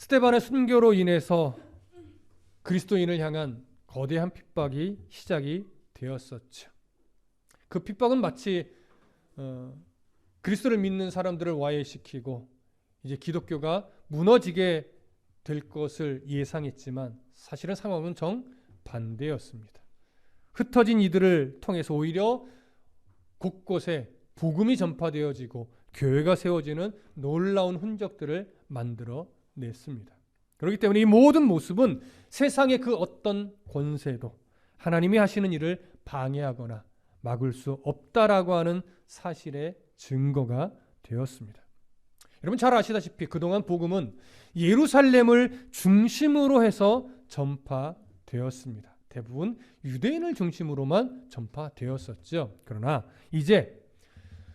스데반의 순교로 인해서 그리스도인을 향한 거대한 핍박이 시작이 되었었죠. 그 핍박은 마치 그리스도를 믿는 사람들을 와해시키고 이제 기독교가 무너지게 될 것을 예상했지만 사실은 상황은 정반대였습니다. 흩어진 이들을 통해서 오히려 곳곳에 복음이 전파되어지고 교회가 세워지는 놀라운 흔적들을 만들어 냈습니다. 그렇기 때문에 이 모든 모습은 세상의 그 어떤 권세도 하나님이 하시는 일을 방해하거나 막을 수 없다라고 하는 사실의 증거가 되었습니다. 여러분 잘 아시다시피 그동안 복음은 예루살렘을 중심으로 해서 전파되었습니다. 대부분 유대인을 중심으로만 전파되었었죠. 그러나 이제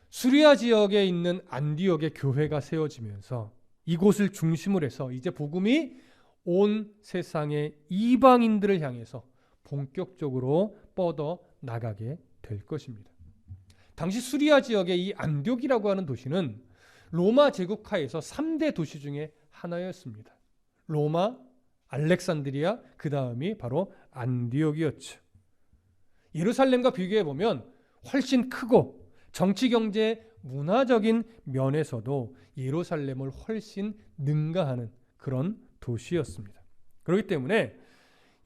수리아 지역에 있는 안디옥의 교회가 세워지면서 이곳을 중심으로 해서 이제 복음이 온 세상의 이방인들을 향해서 본격적으로 뻗어 나가게 될 것입니다. 당시 수리아 지역의 이 안디옥이라고 하는 도시는 로마 제국 하에서 3대 도시 중에 하나였습니다. 로마, 알렉산드리아, 그 다음이 바로 안디옥이었죠. 예루살렘과 비교해 보면 훨씬 크고 정치, 경제, 문화적인 면에서도 예루살렘을 훨씬 능가하는 그런 도시였습니다. 그렇기 때문에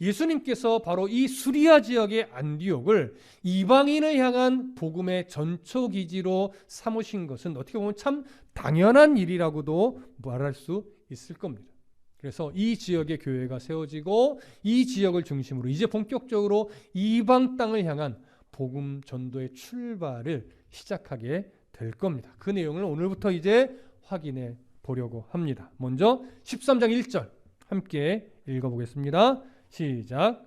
예수님께서 바로 이 수리아 지역의 안디옥을 이방인을 향한 복음의 전초기지로 삼으신 것은 어떻게 보면 참 당연한 일이라고도 말할 수 있을 겁니다. 그래서 이 지역의 교회가 세워지고 이 지역을 중심으로 이제 본격적으로 이방 땅을 향한 복음 전도의 출발을 시작하게 될 겁니다. 그 내용을 오늘부터 이제 확인해 보려고 합니다. 먼저 13장 1절 함께 읽어보겠습니다. 시작.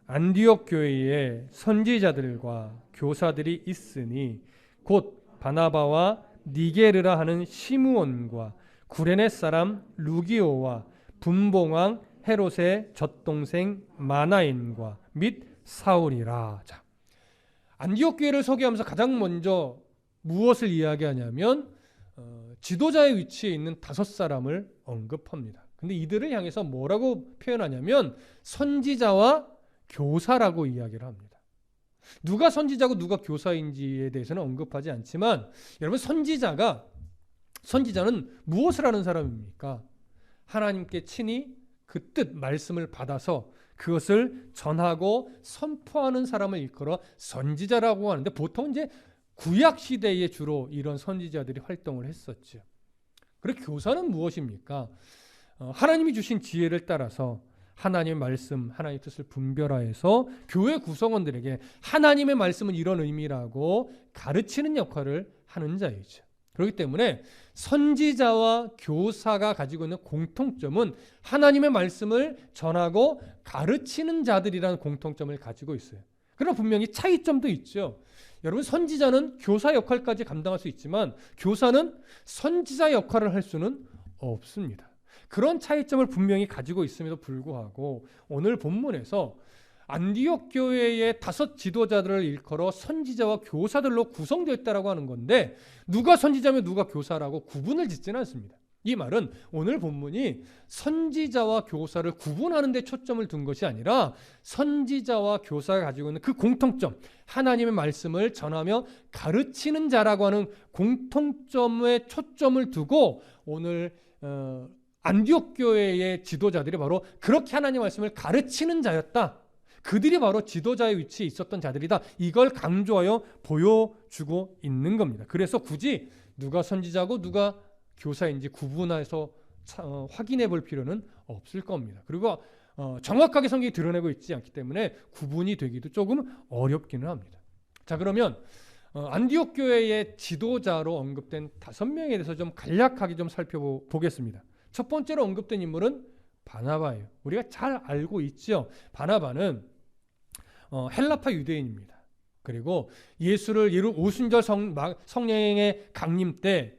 안디옥 교회에 선지자들과 교사들이 있으니 곧 바나바와 니게르라 하는 시므온과 구레네 사람 루기오와 분봉왕 헤롯의 젖동생 마나인과 및 사울이라. 자, 안디옥 교회를 소개하면서 가장 먼저 무엇을 이야기하냐면 지도자의 위치에 있는 5사람을 언급합니다. 근데 이들을 향해서 뭐라고 표현하냐면 선지자와 교사라고 이야기를 합니다. 누가 선지자고 누가 교사인지에 대해서는 언급하지 않지만 여러분 선지자는 무엇을 하는 사람입니까? 하나님께 친히 그 뜻 말씀을 받아서 그것을 전하고 선포하는 사람을 일컬어 선지자라고 하는데 보통 이제 구약 시대에 주로 이런 선지자들이 활동을 했었죠. 그리고 교사는 무엇입니까? 하나님이 주신 지혜를 따라서 하나님의 말씀, 하나님의 뜻을 분별하여서 교회 구성원들에게 하나님의 말씀은 이런 의미라고 가르치는 역할을 하는 자이죠. 그렇기 때문에 선지자와 교사가 가지고 있는 공통점은 하나님의 말씀을 전하고 가르치는 자들이라는 공통점을 가지고 있어요. 그러나 분명히 차이점도 있죠. 여러분 선지자는 교사 역할까지 감당할 수 있지만 교사는 선지자 역할을 할 수는 없습니다. 그런 차이점을 분명히 가지고 있음에도 불구하고 오늘 본문에서 안디옥 교회의 5 지도자들을 일컬어 선지자와 교사들로 구성되었다라고 하는 건데 누가 선지자며 누가 교사라고 구분을 짓지는 않습니다. 이 말은 오늘 본문이 선지자와 교사를 구분하는 데 초점을 둔 것이 아니라 선지자와 교사가 가지고 있는 그 공통점, 하나님의 말씀을 전하며 가르치는 자라고 하는 공통점에 초점을 두고 오늘 안디옥 교회의 지도자들이 바로 그렇게 하나님의 말씀을 가르치는 자였다. 그들이 바로 지도자의 위치에 있었던 자들이다. 이걸 강조하여 보여주고 있는 겁니다. 그래서 굳이 누가 선지자고 누가 교사인지 구분해서 확인해 볼 필요는 없을 겁니다. 그리고 정확하게 성경이 드러내고 있지 않기 때문에 구분이 되기도 조금 어렵기는 합니다. 자, 그러면 안디옥 교회의 지도자로 언급된 5명에 대해서 좀 간략하게 좀 살펴보겠습니다. 첫 번째로 언급된 인물은 바나바예요. 우리가 잘 알고 있죠. 바나바는 헬라파 유대인입니다. 그리고 예수를 오순절 성령의 강림 때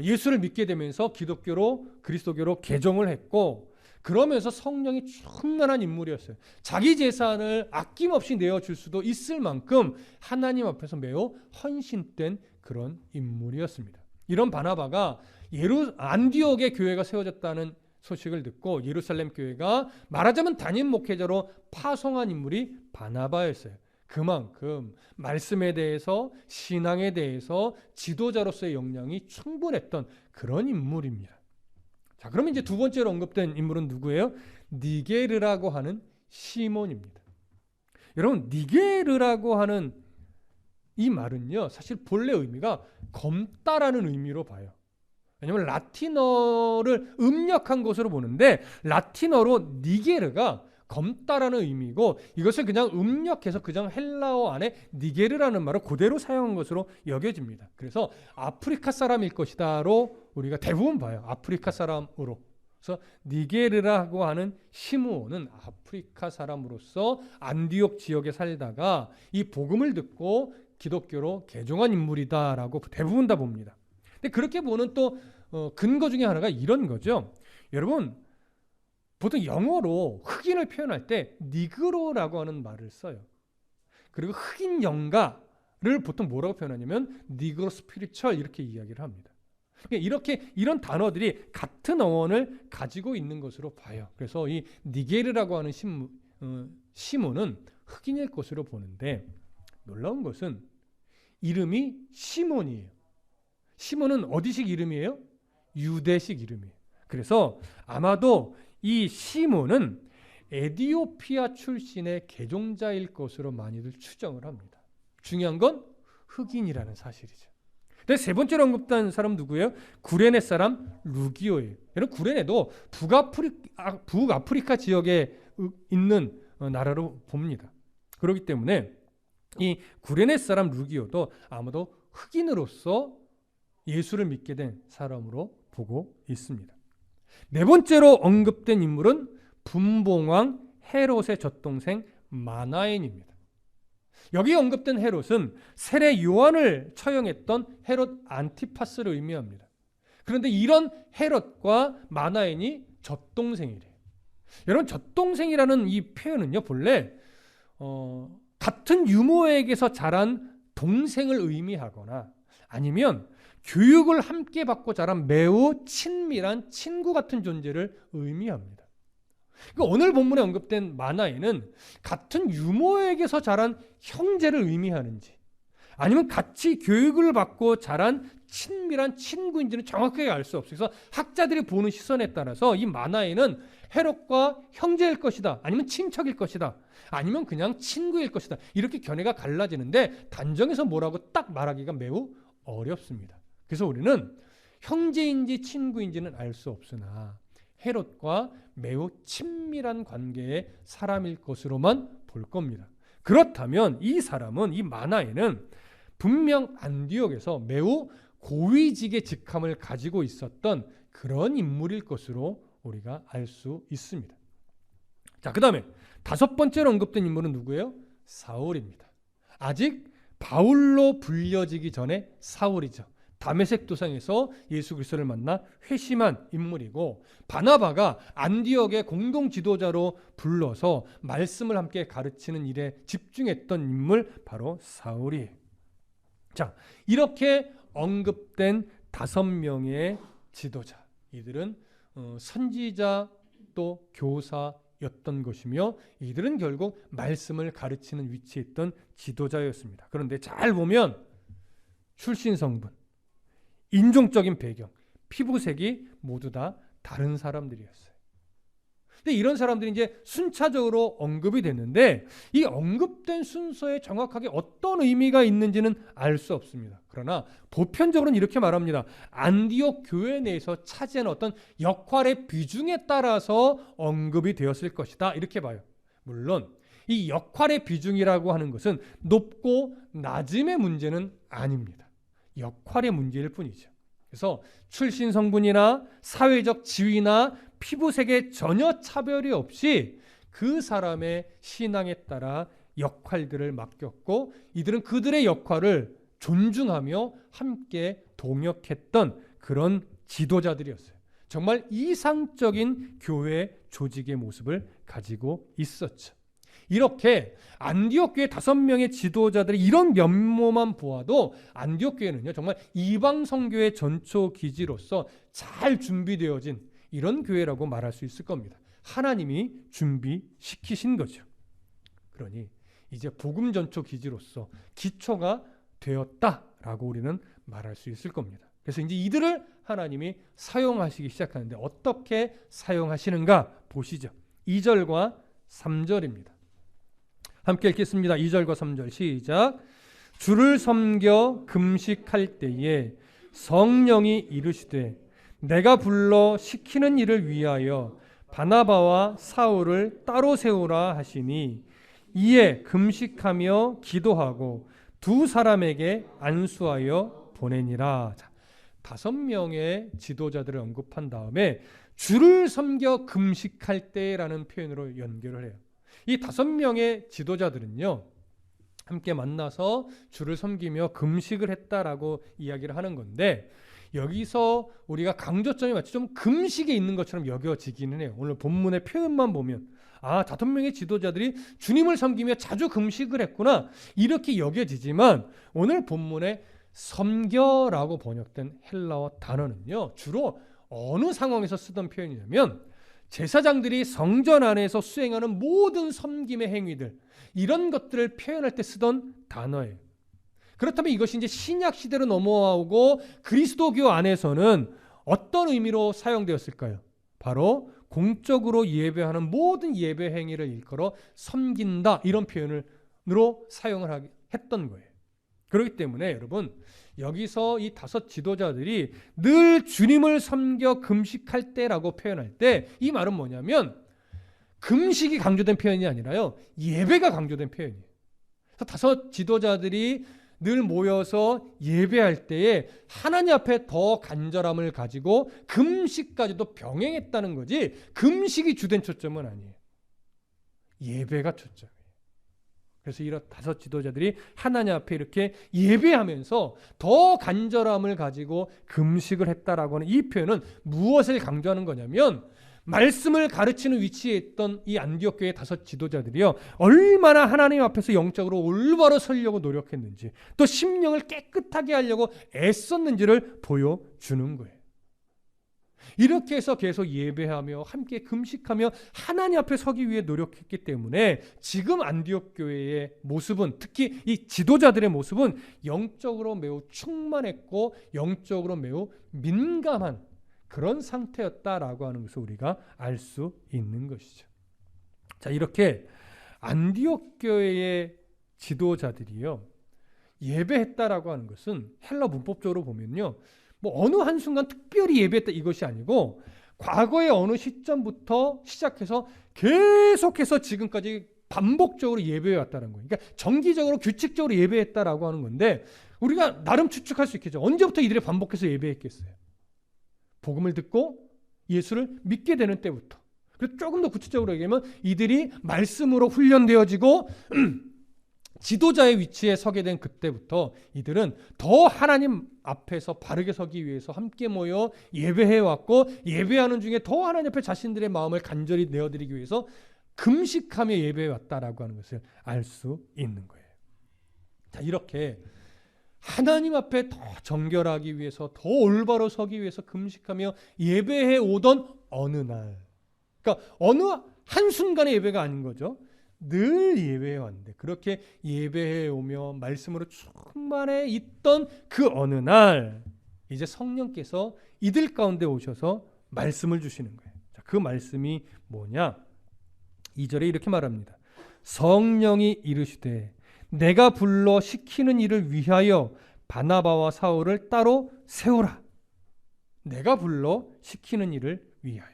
예수를 믿게 되면서 그리스도교로 개종을 했고 그러면서 성령이 충만한 인물이었어요. 자기 재산을 아낌없이 내어줄 수도 있을 만큼 하나님 앞에서 매우 헌신된 그런 인물이었습니다. 이런 바나바가 안디옥의 교회가 세워졌다는 소식을 듣고 예루살렘 교회가 말하자면 담임 목회자로 파송한 인물이 바나바였어요. 그만큼 말씀에 대해서, 신앙에 대해서 지도자로서의 역량이 충분했던 그런 인물입니다. 자, 그러면 이제 두 번째로 언급된 인물은 누구예요? 니게르라고 하는 시몬입니다. 여러분, 니게르라고 하는 이 말은요, 사실 본래 의미가 검다라는 의미로 봐요. 왜냐하면 라틴어를 음력한 것으로 보는데 라틴어로 니게르가 검다라는 의미고, 이것을 그냥 음력해서 그냥 헬라어 안에 니게르라는 말을 그대로 사용한 것으로 여겨집니다. 그래서 아프리카 사람일 것이다로 우리가 대부분 봐요. 아프리카 사람으로. 그래서 니게르라고 하는 시므온은 아프리카 사람으로서 안디옥 지역에 살다가 이 복음을 듣고 기독교로 개종한 인물이다라고 대부분 다 봅니다. 근데 그렇게 보는 또 근거 중에 하나가 이런 거죠. 여러분, 보통 영어로 흑인을 표현할 때 니그로라고 하는 말을 써요. 그리고 흑인 영가를 보통 뭐라고 표현하냐면 니그로 스피리추얼 이렇게 이야기를 합니다. 이렇게 이런 단어들이 같은 어원을 가지고 있는 것으로 봐요. 그래서 이 니게르라고 하는 시몬은 흑인일 것으로 보는데, 놀라운 것은 이름이 시몬이에요. 시몬은 어디식 이름이에요? 유대식 이름이에요. 그래서 아마도 이 시몬은 에디오피아 출신의 개종자일 것으로 많이들 추정을 합니다. 중요한 건 흑인이라는 사실이죠. 근데 세 번째로 언급된 사람 누구예요? 구레네 사람 루기오예요. 여러분, 구레네도 북아프리카 지역에 있는 나라로 봅니다. 그렇기 때문에 이 구레네 사람 루기오도 아마도 흑인으로서 예수를 믿게 된 사람으로 보고 있습니다. 네 번째로 언급된 인물은 분봉왕 헤롯의 젖동생 마나엔입니다. 여기 언급된 헤롯은 세례 요한을 처형했던 헤롯 안티파스를 의미합니다. 그런데 이런 헤롯과 마나엔이 젖동생이래요. 여러분, 젖동생이라는 이 표현은요, 본래 같은 유모에게서 자란 동생을 의미하거나 아니면 교육을 함께 받고 자란 매우 친밀한 친구 같은 존재를 의미합니다. 그러니까 오늘 본문에 언급된 마나에는 같은 유모에게서 자란 형제를 의미하는지 아니면 같이 교육을 받고 자란 친밀한 친구인지는 정확하게 알 수 없어요. 그래서 학자들이 보는 시선에 따라서 이 마나에는 헤롯과 형제일 것이다, 아니면 친척일 것이다, 아니면 그냥 친구일 것이다, 이렇게 견해가 갈라지는데 단정해서 뭐라고 딱 말하기가 매우 어렵습니다. 그래서 우리는 형제인지 친구인지는 알 수 없으나 헤롯과 매우 친밀한 관계의 사람일 것으로만 볼 겁니다. 그렇다면 이 사람은, 이 마나에는 분명 안디옥에서 매우 고위직의 직함을 가지고 있었던 그런 인물일 것으로 우리가 알 수 있습니다. 자, 그 다음에 다섯 번째로 언급된 인물은 누구예요? 사울입니다. 아직 바울로 불려지기 전에 사울이죠. 다메섹 도상에서 예수 그리스도를 만나 회심한 인물이고, 바나바가 안디옥의 공동 지도자로 불러서 말씀을 함께 가르치는 일에 집중했던 인물, 바로 사울이에요. 자, 이렇게 언급된 5명의 지도자, 이들은 선지자 또 교사였던 것이며, 이들은 결국 말씀을 가르치는 위치에 있던 지도자였습니다. 그런데 잘 보면 출신 성분, 인종적인 배경, 피부색이 모두 다 다른 사람들이었어요. 근데 이런 사람들이 이제 순차적으로 언급이 됐는데, 이 언급된 순서에 정확하게 어떤 의미가 있는지는 알 수 없습니다. 그러나 보편적으로는 이렇게 말합니다. 안디옥 교회 내에서 차지하는 어떤 역할의 비중에 따라서 언급이 되었을 것이다, 이렇게 봐요. 물론 이 역할의 비중이라고 하는 것은 높고 낮음의 문제는 아닙니다. 역할의 문제일 뿐이죠. 그래서 출신 성분이나 사회적 지위나 피부색에 전혀 차별이 없이 그 사람의 신앙에 따라 역할들을 맡겼고, 이들은 그들의 역할을 존중하며 함께 동역했던 그런 지도자들이었어요. 정말 이상적인 교회 조직의 모습을 가지고 있었죠. 이렇게 안디옥 교회 5명의 지도자들의 이런 면모만 보아도 안디옥 교회는요, 정말 이방 선교의 전초 기지로서 잘 준비되어진 이런 교회라고 말할 수 있을 겁니다. 하나님이 준비시키신 거죠. 그러니 이제 복음 전초 기지로서 기초가 되었다라고 우리는 말할 수 있을 겁니다. 그래서 이제 이들을 하나님이 사용하시기 시작하는데 어떻게 사용하시는가 보시죠. 2절과 3절입니다. 함께 읽겠습니다. 2절과 3절 시작. 주를 섬겨 금식할 때에 성령이 이르시되 내가 불러 시키는 일을 위하여 바나바와 사울을 따로 세우라 하시니 이에 금식하며 기도하고 두 사람에게 안수하여 보내니라. 자, 5명의 지도자들을 언급한 다음에 주를 섬겨 금식할 때라는 표현으로 연결을 해요. 이 5명의 지도자들은요, 함께 만나서 주를 섬기며 금식을 했다라고 이야기를 하는 건데, 여기서 우리가 강조점이 마치 좀 금식에 있는 것처럼 여겨지기는 해요. 오늘 본문의 표현만 보면 5명의 지도자들이 주님을 섬기며 자주 금식을 했구나 이렇게 여겨지지만, 오늘 본문에 섬겨라고 번역된 헬라어 단어는요, 주로 어느 상황에서 쓰던 표현이냐면 제사장들이 성전 안에서 수행하는 모든 섬김의 행위들, 이런 것들을 표현할 때 쓰던 단어예요. 그렇다면 이것이 이제 신약 시대로 넘어오고 그리스도교 안에서는 어떤 의미로 사용되었을까요? 바로 공적으로 예배하는 모든 예배 행위를 일컬어 섬긴다, 이런 표현으로 사용을 했던 거예요. 그렇기 때문에 여러분, 여기서 이 5 지도자들이 늘 주님을 섬겨 금식할 때라고 표현할 때 이 말은 뭐냐면 금식이 강조된 표현이 아니라요, 예배가 강조된 표현이에요. 그래서 5 지도자들이 늘 모여서 예배할 때에 하나님 앞에 더 간절함을 가지고 금식까지도 병행했다는 거지, 금식이 주된 초점은 아니에요. 예배가 초점이에요. 그래서 이런 5 지도자들이 하나님 앞에 이렇게 예배하면서 더 간절함을 가지고 금식을 했다라고 하는 이 표현은 무엇을 강조하는 거냐면, 말씀을 가르치는 위치에 있던 이 안디옥 교회 5 지도자들이요, 얼마나 하나님 앞에서 영적으로 올바로 서려고 노력했는지, 또 심령을 깨끗하게 하려고 애썼는지를 보여주는 거예요. 이렇게 해서 계속 예배하며 함께 금식하며 하나님 앞에 서기 위해 노력했기 때문에 지금 안디옥 교회의 모습은, 특히 이 지도자들의 모습은 영적으로 매우 충만했고 영적으로 매우 민감한 그런 상태였다라고 하는 것을 우리가 알 수 있는 것이죠. 자, 이렇게 안디옥 교회의 지도자들이요, 예배했다라고 하는 것은 헬라 문법적으로 보면요, 뭐 어느 한순간 특별히 예배했다 이것이 아니고 과거의 어느 시점부터 시작해서 계속해서 지금까지 반복적으로 예배해 왔다는 거예요. 그러니까 정기적으로 규칙적으로 예배했다라고 하는 건데, 우리가 나름 추측할 수 있겠죠. 언제부터 이들이 반복해서 예배했겠어요? 복음을 듣고 예수를 믿게 되는 때부터. 그래서 조금 더 구체적으로 얘기하면 이들이 말씀으로 훈련되어지고 지도자의 위치에 서게 된 그때부터 이들은 더 하나님 앞에서 바르게 서기 위해서 함께 모여 예배해 왔고, 예배하는 중에 더 하나님 앞에 자신들의 마음을 간절히 내어드리기 위해서 금식하며 예배해 왔다라고 하는 것을 알 수 있는 거예요. 자, 이렇게 하나님 앞에 더 정결하기 위해서, 더 올바로 서기 위해서 금식하며 예배해 오던 어느 날, 그러니까 어느 한순간의 예배가 아닌 거죠. 늘 예배해 왔는데, 그렇게 예배해 오며 말씀으로 충만해 있던 그 어느 날, 이제 성령께서 이들 가운데 오셔서 말씀을 주시는 거예요. 자, 그 말씀이 뭐냐? 2절에 이렇게 말합니다. 성령이 이르시되 내가 불러 시키는 일을 위하여 바나바와 사울을 따로 세우라. 내가 불러 시키는 일을 위하여.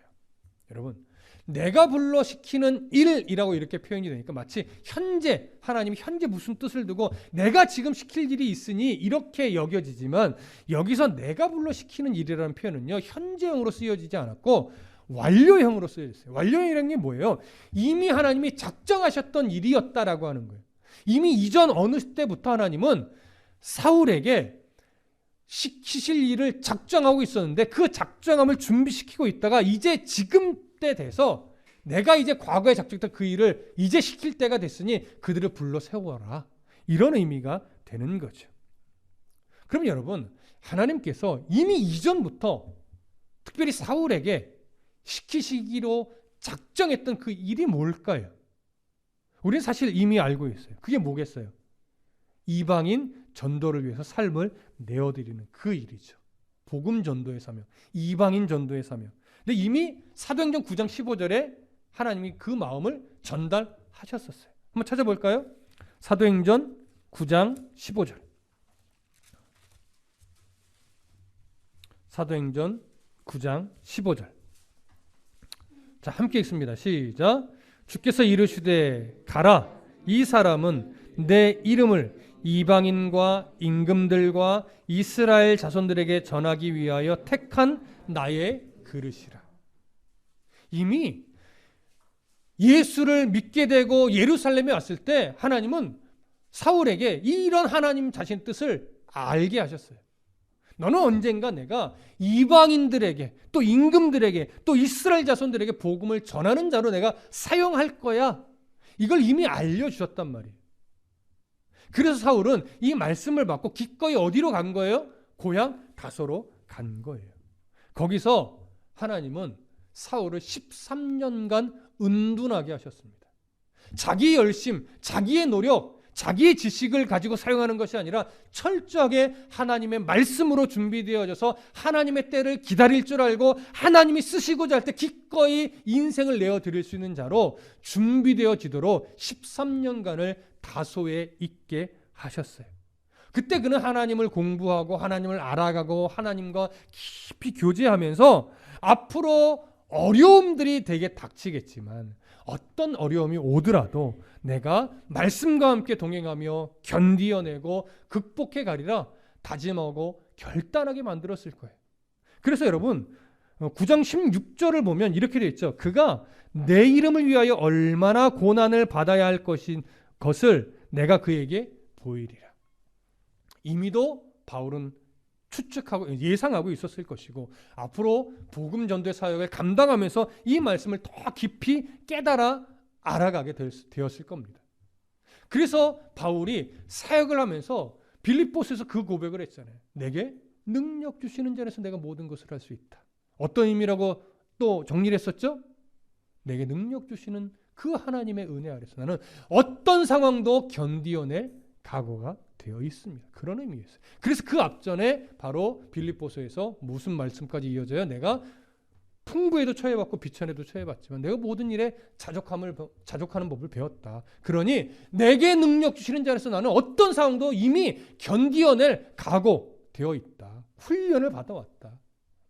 여러분, 내가 불러 시키는 일이라고 이렇게 표현이 되니까 마치 현재, 하나님이 현재 무슨 뜻을 두고 내가 지금 시킬 일이 있으니 이렇게 여겨지지만, 여기서 내가 불러 시키는 일이라는 표현은요, 현재형으로 쓰여지지 않았고 완료형으로 쓰여졌어요. 완료형이라는 게 뭐예요? 이미 하나님이 작정하셨던 일이었다라고 하는 거예요. 이미 이전 어느 때부터 하나님은 사울에게 시키실 일을 작정하고 있었는데, 그 작정함을 준비시키고 있다가 이제 지금 때 돼서 내가 이제 과거에 작정했던 그 일을 이제 시킬 때가 됐으니 그들을 불러 세워라, 이런 의미가 되는 거죠. 그럼 여러분, 하나님께서 이미 이전부터 특별히 사울에게 시키시기로 작정했던 그 일이 뭘까요? 우리는 사실 이미 알고 있어요. 그게 뭐겠어요? 이방인 전도를 위해서 삶을 내어드리는 그 일이죠. 복음 전도의 사명, 이방인 전도의 사명. 근데 이미 사도행전 9장 15절에 하나님이 그 마음을 전달하셨었어요. 한번 찾아볼까요? 사도행전 9장 15절. 사도행전 9장 15절. 자, 함께 읽습니다. 시작. 주께서 이르시되 가라. 이 사람은 내 이름을 이방인과 임금들과 이스라엘 자손들에게 전하기 위하여 택한 나의 그릇이라. 이미 예수를 믿게 되고 예루살렘에 왔을 때 하나님은 사울에게 이런 하나님 자신의 뜻을 알게 하셨어요. 너는 언젠가 내가 이방인들에게 또 임금들에게 또 이스라엘 자손들에게 복음을 전하는 자로 내가 사용할 거야. 이걸 이미 알려주셨단 말이에요. 그래서 사울은 이 말씀을 받고 기꺼이 어디로 간 거예요? 고향 다소로 간 거예요. 거기서 하나님은 사울을 13년간 은둔하게 하셨습니다. 자기의 열심, 자기의 노력, 자기의 지식을 가지고 사용하는 것이 아니라 철저하게 하나님의 말씀으로 준비되어져서 하나님의 때를 기다릴 줄 알고 하나님이 쓰시고자 할 때 기꺼이 인생을 내어드릴 수 있는 자로 준비되어지도록 13년간을 다소에 있게 하셨어요. 그때 그는 하나님을 공부하고 하나님을 알아가고 하나님과 깊이 교제하면서 앞으로 어려움들이 되게 닥치겠지만 어떤 어려움이 오더라도 내가 말씀과 함께 동행하며 견디어내고 극복해 가리라 다짐하고 결단하게 만들었을 거예요. 그래서 여러분 9장 16절을 보면 이렇게 되어 있죠. 그가 내 이름을 위하여 얼마나 고난을 받아야 할 것을 내가 그에게 보이리라. 이미도 바울은 추측하고 예상하고 있었을 것이고 앞으로 복음 전도의 사역을 감당하면서 이 말씀을 더 깊이 깨달아 알아가게 되었을 겁니다. 그래서 바울이 사역을 하면서 빌립보서에서 그 고백을 했잖아요. 내게 능력 주시는 자에서 내가 모든 것을 할 수 있다. 어떤 의미라고 또 정리를 했었죠? 내게 능력 주시는 그 하나님의 은혜 아래서 나는 어떤 상황도 견디어낼 각오가 되어 있습니다. 그런 의미였어요. 그래서 그 앞전에 바로 빌립보서에서 무슨 말씀까지 이어져요? 내가 풍부에도 처해봤고 비천에도 처해봤지만 내가 모든 일에 자족하는 법을 배웠다. 그러니 내게 능력 주시는 자에서 나는 어떤 상황도 이미 견디어낼 각오되어 있다. 훈련을 받아왔다.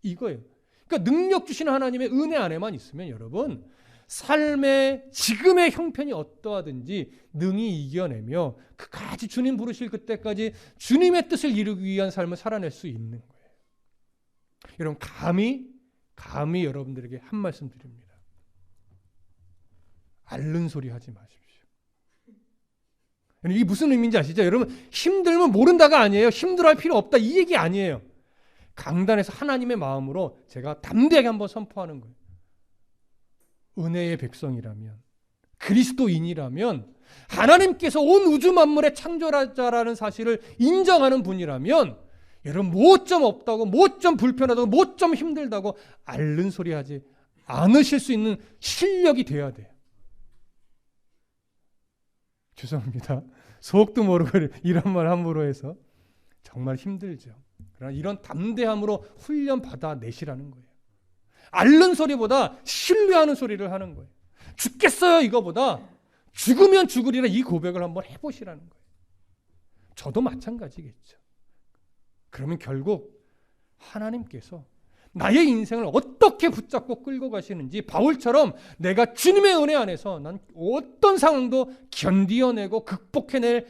이거예요. 그러니까 능력 주시는 하나님의 은혜 안에만 있으면 여러분 삶의 지금의 형편이 어떠하든지 능히 이겨내며 끝까지 주님 부르실 그때까지 주님의 뜻을 이루기 위한 삶을 살아낼 수 있는 거예요. 여러분 감히 여러분들에게 한 말씀 드립니다. 앓는 소리 하지 마십시오. 이게 무슨 의미인지 아시죠? 여러분 힘들면 모른다가 아니에요. 힘들어할 필요 없다 이 얘기 아니에요. 강단에서 하나님의 마음으로 제가 담대하게 한번 선포하는 거예요. 은혜의 백성이라면 그리스도인이라면 하나님께서 온 우주 만물의 창조자라는 사실을 인정하는 분이라면 여러분 뭐좀 없다고 뭐좀 불편하다고 뭐좀 힘들다고 앓는 소리 하지 않으실 수 있는 실력이 돼야 돼요. 죄송합니다. 속도 모르고 이런 말 함부로 해서 정말 힘들죠. 그러나 이런 담대함으로 훈련 받아내시라는 거예요. 앓는 소리보다 신뢰하는 소리를 하는 거예요. 죽겠어요 이거보다 죽으면 죽으리라 이 고백을 한번 해보시라는 거예요. 저도 마찬가지겠죠. 그러면 결국 하나님께서 나의 인생을 어떻게 붙잡고 끌고 가시는지 바울처럼 내가 주님의 은혜 안에서 난 어떤 상황도 견디어내고 극복해낼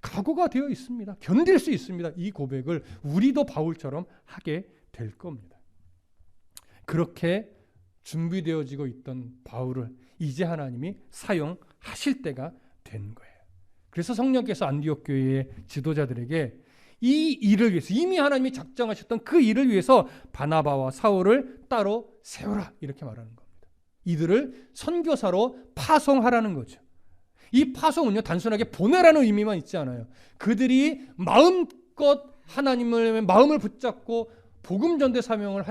각오가 되어 있습니다. 견딜 수 있습니다. 이 고백을 우리도 바울처럼 하게 될 겁니다. 그렇게 준비되어지고 있던 바울을 이제 하나님이 사용하실 때가 된 거예요. 그래서 성령께서 안디옥 교회의 지도자들에게 이 일을 위해서 이미 하나님이 작정하셨던 그 일을 위해서 바나바와 사울을 따로 세워라 이렇게 말하는 겁니다. 이들을 선교사로 파송하라는 거죠. 이 파송은요 단순하게 보내라는 의미만 있지 않아요. 그들이 마음껏 하나님의 마음을 붙잡고 복음 전대 사명을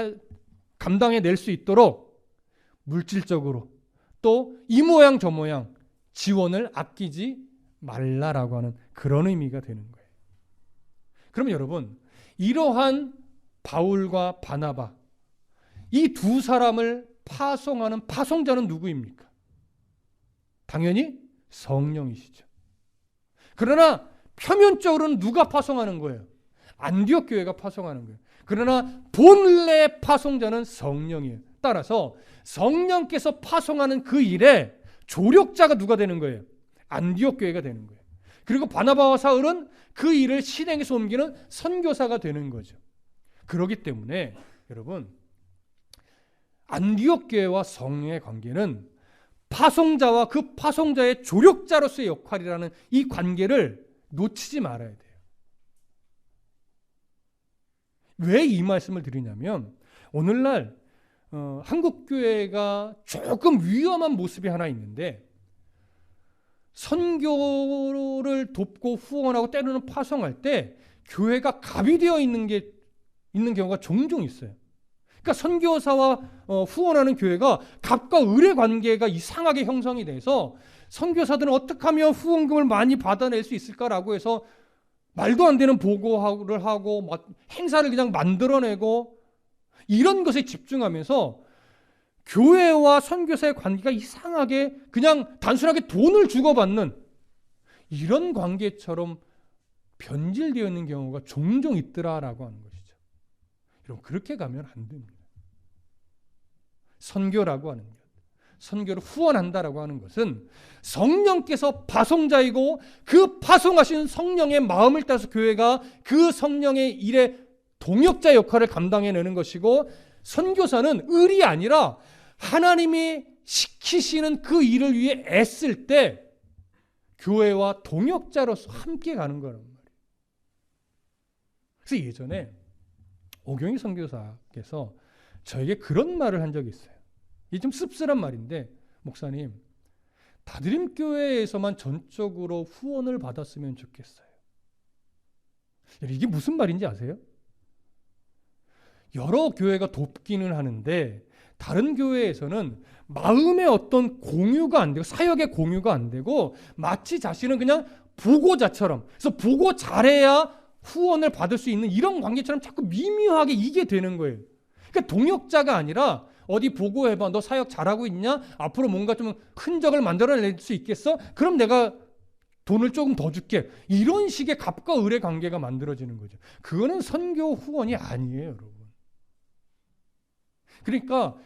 감당해낼 수 있도록 물질적으로 또 이 모양 저 모양 지원을 아끼지 말라라고 하는 그런 의미가 되는 거예요. 그러면 여러분, 이러한 바울과 바나바, 이 두 사람을 파송하는 파송자는 누구입니까? 당연히 성령이시죠. 그러나 표면적으로는 누가 파송하는 거예요? 안디옥 교회가 파송하는 거예요. 그러나 본래 파송자는 성령이에요. 따라서 성령께서 파송하는 그 일에 조력자가 누가 되는 거예요? 안디옥 교회가 되는 거예요. 그리고 바나바와 사울은 그 일을 실행해서 옮기는 선교사가 되는 거죠. 그렇기 때문에 여러분, 안디옥 교회와 성령의 관계는 파송자와 그 파송자의 조력자로서의 역할이라는 이 관계를 놓치지 말아야 돼요. 왜 이 말씀을 드리냐면, 오늘날 한국 교회가 조금 위험한 모습이 하나 있는데, 선교를 돕고 후원하고 때로는 파송할 때 교회가 갑이되어 있는 경우가 종종 있어요. 그러니까 선교사와 후원하는 교회가 갑과 을의 관계가 이상하게 형성이 돼서 선교사들은 어떻게 하면 후원금을 많이 받아낼 수 있을까라고 해서 말도 안 되는 보고를 하고 행사를 그냥 만들어내고 이런 것에 집중하면서 교회와 선교사의 관계가 이상하게 그냥 단순하게 돈을 주고받는 이런 관계처럼 변질되어 있는 경우가 종종 있더라라고 하는 것이죠. 여러분, 그렇게 가면 안 됩니다. 선교라고 하는 것, 선교를 후원한다라고 하는 것은 성령께서 파송자이고 그 파송하신 성령의 마음을 따라서 교회가 그 성령의 일에 동역자 역할을 감당해내는 것이고, 선교사는 을이 아니라 하나님이 시키시는 그 일을 위해 애쓸 때 교회와 동역자로서 함께 가는 거란 말이에요. 그래서 예전에 오경희 선교사께서 저에게 그런 말을 한 적이 있어요. 이게 좀 씁쓸한 말인데, 목사님, 다드림교회에서만 전적으로 후원을 받았으면 좋겠어요. 이게 무슨 말인지 아세요? 여러 교회가 돕기는 하는데 다른 교회에서는 마음의 어떤 공유가 안 되고 사역의 공유가 안 되고 마치 자신은 그냥 보고자처럼, 그래서 보고 잘해야 후원을 받을 수 있는 이런 관계처럼 자꾸 미묘하게 이게 되는 거예요. 그러니까 동역자가 아니라 어디 보고해봐, 너 사역 잘하고 있냐? 앞으로 뭔가 좀 흔적을 만들어낼 수 있겠어? 그럼 내가 돈을 조금 더 줄게. 이런 식의 갑과 을의 관계가 만들어지는 거죠. 그거는 선교 후원이 아니에요, 여러분. 그러니까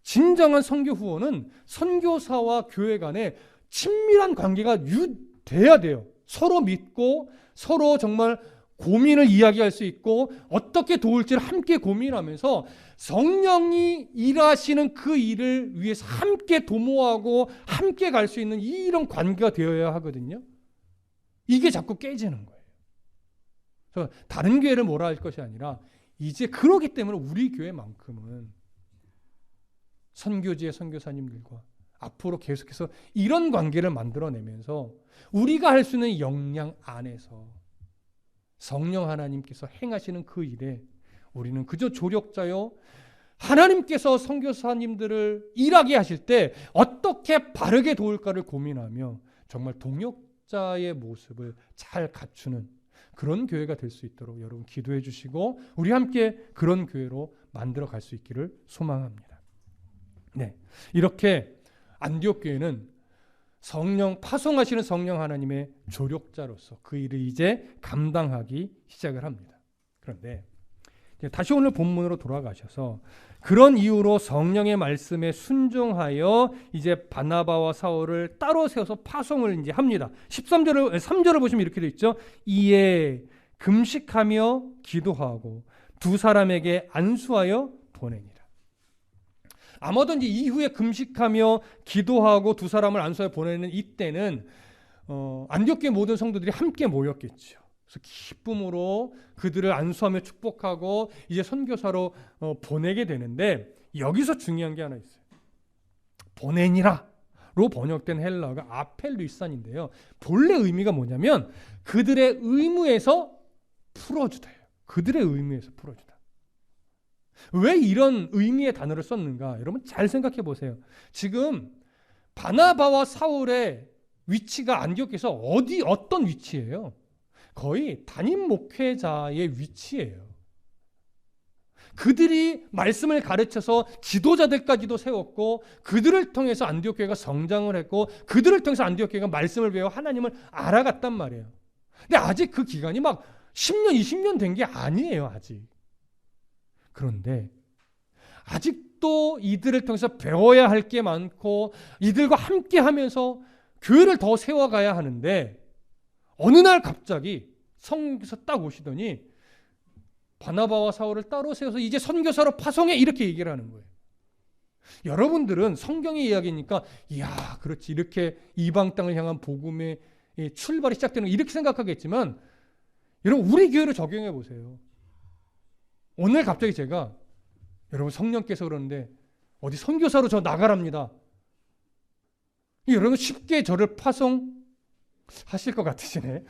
진정한 선교 후원은 선교사와 교회 간에 친밀한 관계가 돼야 돼요. 서로 믿고 서로 정말 고민을 이야기할 수 있고 어떻게 도울지를 함께 고민하면서 성령이 일하시는 그 일을 위해서 함께 도모하고 함께 갈 수 있는 이런 관계가 되어야 하거든요. 이게 자꾸 깨지는 거예요. 그래서 다른 교회를 뭐라 할 것이 아니라 이제 그러기 때문에 우리 교회만큼은 선교지의 선교사님들과 앞으로 계속해서 이런 관계를 만들어내면서 우리가 할 수 있는 역량 안에서 성령 하나님께서 행하시는 그 일에 우리는 그저 조력자요, 하나님께서 선교사님들을 일하게 하실 때 어떻게 바르게 도울까를 고민하며 정말 동역자의 모습을 잘 갖추는 그런 교회가 될 수 있도록 여러분 기도해 주시고 우리 함께 그런 교회로 만들어 갈 수 있기를 소망합니다. 네, 이렇게 안디옥 교회는 성령 파송하시는 성령 하나님의 조력자로서 그 일을 이제 감당하기 시작을 합니다. 그런데 다시 오늘 본문으로 돌아가셔서 그런 이유로 성령의 말씀에 순종하여 이제 바나바와 사울을 따로 세워서 파송을 이제 합니다. 3절을 보시면 이렇게 되어 있죠. 이에 금식하며 기도하고 두 사람에게 안수하여 보내니라. 아마도 이제 이후에 금식하며 기도하고 두 사람을 안수하여 보내는 이때는 안디옥 교회 모든 성도들이 함께 모였겠죠. 그래서 기쁨으로 그들을 안수하며 축복하고 이제 선교사로 보내게 되는데 여기서 중요한 게 하나 있어요. 보내니라로 번역된 헬라어가 아펠루이산인데요. 본래 의미가 뭐냐면 그들의 의무에서 풀어주다예요. 그들의 의무에서 풀어주다. 왜 이런 의미의 단어를 썼는가? 여러분 잘 생각해 보세요. 지금 바나바와 사울의 위치가 안디옥에서 어떤 위치예요? 거의 담임 목회자의 위치예요. 그들이 말씀을 가르쳐서 지도자들까지도 세웠고, 그들을 통해서 안디옥 교회가 성장을 했고, 그들을 통해서 안디옥 교회가 말씀을 배워 하나님을 알아갔단 말이에요. 근데 아직 그 기간이 막 10년, 20년 된 게 아니에요, 아직. 그런데 아직도 이들을 통해서 배워야 할 게 많고, 이들과 함께 하면서 교회를 더 세워가야 하는데, 어느 날 갑자기 성경에서 딱 오시더니 바나바와 사울을 따로 세워서 이제 선교사로 파송해, 이렇게 얘기를 하는 거예요. 여러분들은 성경의 이야기니까 이야, 그렇지, 이렇게 이방 땅을 향한 복음의 출발이 시작되는 거 이렇게 생각하겠지만, 여러분 우리 교회로 적용해 보세요. 오늘 갑자기 제가 여러분 성령께서 그러는데 어디 선교사로 저 나가랍니다. 여러분 쉽게 저를 파송하실 것 같으시네.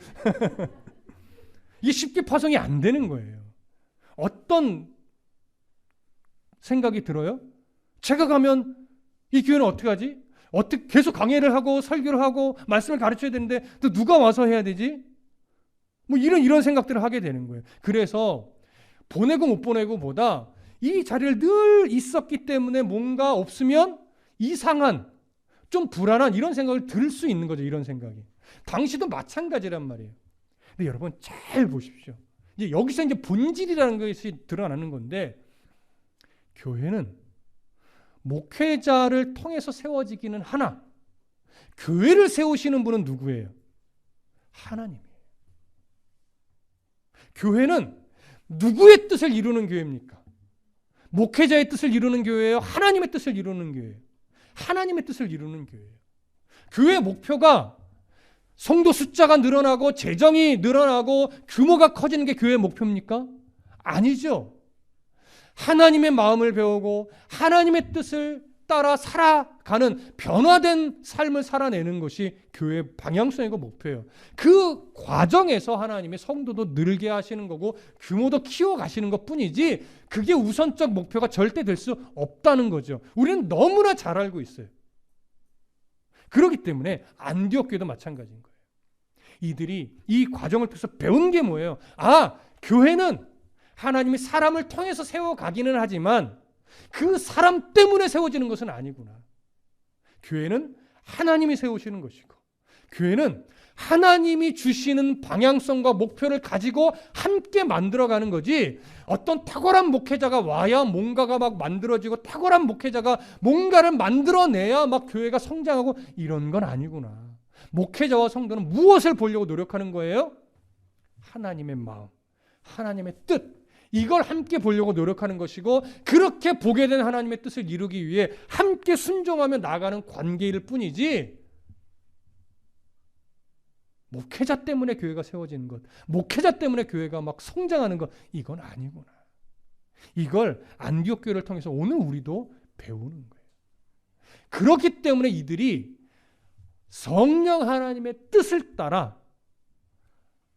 이게 쉽게 파송이 안 되는 거예요. 어떤 생각이 들어요? 제가 가면 이 교회는 어떻게 하지? 어떻게 계속 강해를 하고 설교를 하고 말씀을 가르쳐야 되는데 또 누가 와서 해야 되지? 뭐 이런 생각들을 하게 되는 거예요. 그래서 보내고 못 보내고 보다 이 자리를 늘 있었기 때문에 뭔가 없으면 이상한, 좀 불안한 이런 생각을 들 수 있는 거죠. 이런 생각이. 당시도 마찬가지란 말이에요. 근데 여러분 잘 보십시오. 이제 여기서 이제 본질이라는 것이 드러나는 건데, 교회는 목회자를 통해서 세워지기는 하나, 교회를 세우시는 분은 누구예요? 하나님이에요. 교회는 누구의 뜻을 이루는 교회입니까? 목회자의 뜻을 이루는 교회예요? 하나님의 뜻을 이루는 교회예요? 하나님의 뜻을 이루는 교회예요. 교회의 목표가 성도 숫자가 늘어나고 재정이 늘어나고 규모가 커지는 게 교회의 목표입니까? 아니죠. 하나님의 마음을 배우고 하나님의 뜻을 따라 살아가는 변화된 삶을 살아내는 것이 교회의 방향성이고 목표예요. 그 과정에서 하나님의 성도도 늘게 하시는 거고 규모도 키워가시는 것뿐이지, 그게 우선적 목표가 절대 될 수 없다는 거죠. 우리는 너무나 잘 알고 있어요. 그렇기 때문에 안디옥 교회도 마찬가지인 거예요. 이들이 이 과정을 통해서 배운 게 뭐예요? 아, 교회는 하나님이 사람을 통해서 세워가기는 하지만 그 사람 때문에 세워지는 것은 아니구나. 교회는 하나님이 세우시는 것이고, 교회는 하나님이 주시는 방향성과 목표를 가지고 함께 만들어가는 거지, 어떤 탁월한 목회자가 와야 뭔가가 막 만들어지고 탁월한 목회자가 뭔가를 만들어내야 막 교회가 성장하고 이런 건 아니구나. 목회자와 성도는 무엇을 보려고 노력하는 거예요? 하나님의 마음, 하나님의 뜻, 이걸 함께 보려고 노력하는 것이고, 그렇게 보게 된 하나님의 뜻을 이루기 위해 함께 순종하며 나가는 관계일 뿐이지, 목회자 때문에 교회가 세워지는 것, 목회자 때문에 교회가 막 성장하는 것, 이건 아니구나. 이걸 안디옥 교회를 통해서 오늘 우리도 배우는 거예요. 그렇기 때문에 이들이 성령 하나님의 뜻을 따라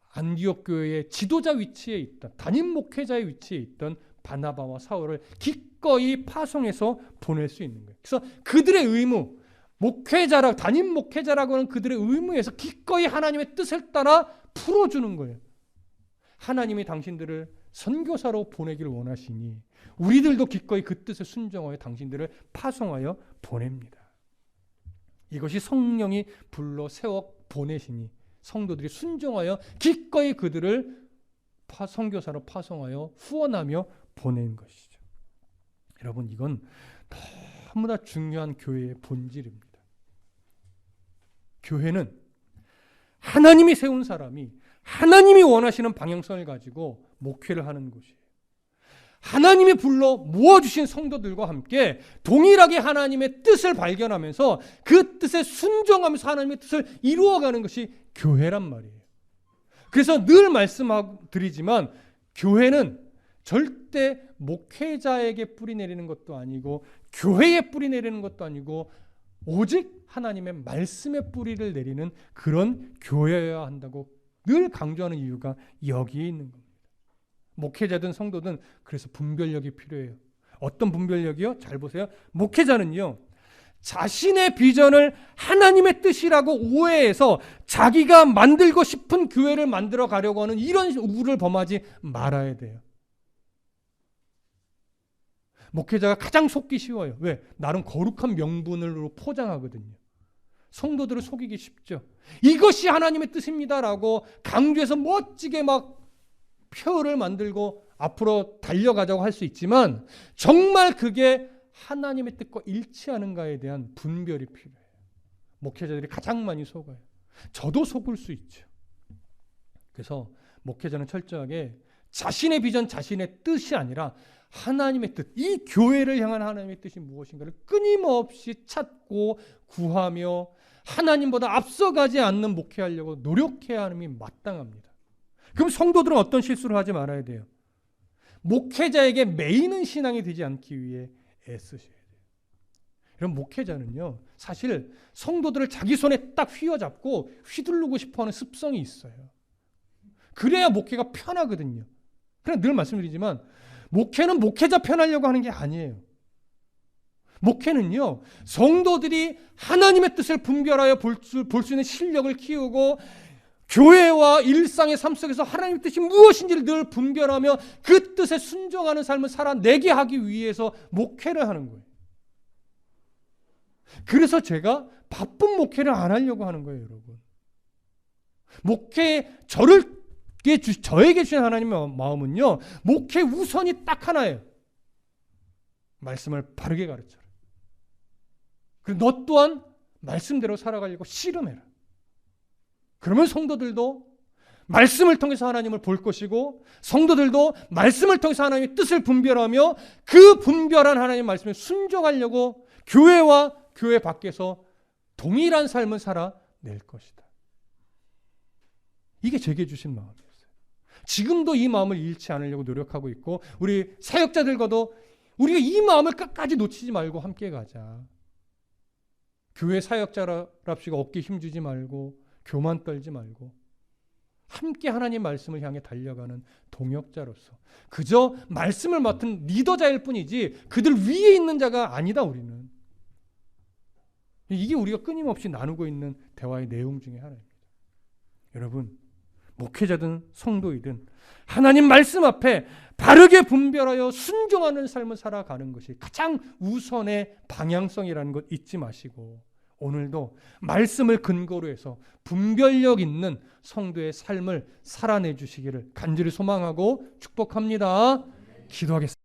안디옥 교회의 지도자 위치에 있던, 담임 목회자의 위치에 있던 바나바와 사울을 기꺼이 파송해서 보낼 수 있는 거예요. 그래서 그들의 의무, 담임 목회자라고 하는 그들의 의무에서 기꺼이 하나님의 뜻을 따라 풀어주는 거예요. 하나님이 당신들을 선교사로 보내기를 원하시니 우리들도 기꺼이 그 뜻에 순종하여 당신들을 파송하여 보냅니다. 이것이 성령이 불러 세워 보내시니 성도들이 순종하여 기꺼이 그들을 선교사로 파송하여 후원하며 보낸 것이죠. 여러분, 이건 너무나 중요한 교회의 본질입니다. 교회는 하나님이 세운 사람이 하나님이 원하시는 방향성을 가지고 목회를 하는 곳이에요. 하나님이 불러 모아주신 성도들과 함께 동일하게 하나님의 뜻을 발견하면서 그 뜻에 순종하면서 하나님의 뜻을 이루어가는 것이 교회란 말이에요. 그래서 늘 말씀드리지만 교회는 절대 목회자에게 뿌리 내리는 것도 아니고 교회에 뿌리 내리는 것도 아니고 오직 하나님의 말씀에 뿌리를 내리는 그런 교회여야 한다고 늘 강조하는 이유가 여기에 있는 겁니다. 목회자든 성도든 그래서 분별력이 필요해요. 어떤 분별력이요? 잘 보세요. 목회자는요, 자신의 비전을 하나님의 뜻이라고 오해해서 자기가 만들고 싶은 교회를 만들어 가려고 하는 이런 우를 범하지 말아야 돼요. 목회자가 가장 속기 쉬워요. 왜? 나름 거룩한 명분으로 포장하거든요. 성도들을 속이기 쉽죠. 이것이 하나님의 뜻입니다라고 강조해서 멋지게 막 표를 만들고 앞으로 달려가자고 할 수 있지만 정말 그게 하나님의 뜻과 일치하는가에 대한 분별이 필요해요. 목회자들이 가장 많이 속아요. 저도 속을 수 있죠. 그래서 목회자는 철저하게 자신의 비전, 자신의 뜻이 아니라 하나님의 뜻, 이 교회를 향한 하나님의 뜻이 무엇인가를 끊임없이 찾고 구하며 하나님보다 앞서가지 않는 목회하려고 노력해야 함이 마땅합니다. 그럼 성도들은 어떤 실수를 하지 말아야 돼요? 목회자에게 매이는 신앙이 되지 않기 위해 애쓰셔야 돼요. 이런 목회자는요, 사실 성도들을 자기 손에 딱 휘어잡고 휘두르고 싶어하는 습성이 있어요. 그래야 목회가 편하거든요. 그냥 늘 말씀드리지만 목회는 목회자 편하려고 하는 게 아니에요. 목회는요, 성도들이 하나님의 뜻을 분별하여 볼 수 있는 실력을 키우고 교회와 일상의 삶 속에서 하나님의 뜻이 무엇인지를 늘 분별하며 그 뜻에 순종하는 삶을 살아내게 하기 위해서 목회를 하는 거예요. 그래서 제가 바쁜 목회를 안 하려고 하는 거예요, 여러분. 저에게 주신 하나님의 마음은요, 목회 우선이 딱 하나예요. 말씀을 바르게 가르쳐라. 그리고 너 또한 말씀대로 살아가려고 씨름해라. 그러면 성도들도 말씀을 통해서 하나님을 볼 것이고 성도들도 말씀을 통해서 하나님의 뜻을 분별하며 그 분별한 하나님의 말씀에 순종하려고 교회와 교회 밖에서 동일한 삶을 살아낼 것이다. 이게 제게 주신 마음이었어요. 지금도 이 마음을 잃지 않으려고 노력하고 있고 우리 사역자들과도 우리가 이 마음을 끝까지 놓치지 말고 함께 가자. 교회 사역자랍시고 어깨 힘주지 말고 교만 떨지 말고 함께 하나님 말씀을 향해 달려가는 동역자로서 그저 말씀을 맡은 리더자일 뿐이지 그들 위에 있는 자가 아니다. 우리는 이게 우리가 끊임없이 나누고 있는 대화의 내용 중에 하나입니다. 여러분, 목회자든 성도이든 하나님 말씀 앞에 바르게 분별하여 순종하는 삶을 살아가는 것이 가장 우선의 방향성이라는 것 잊지 마시고 오늘도 말씀을 근거로 해서 분별력 있는 성도의 삶을 살아내 주시기를 간절히 소망하고 축복합니다. 기도하겠습니다.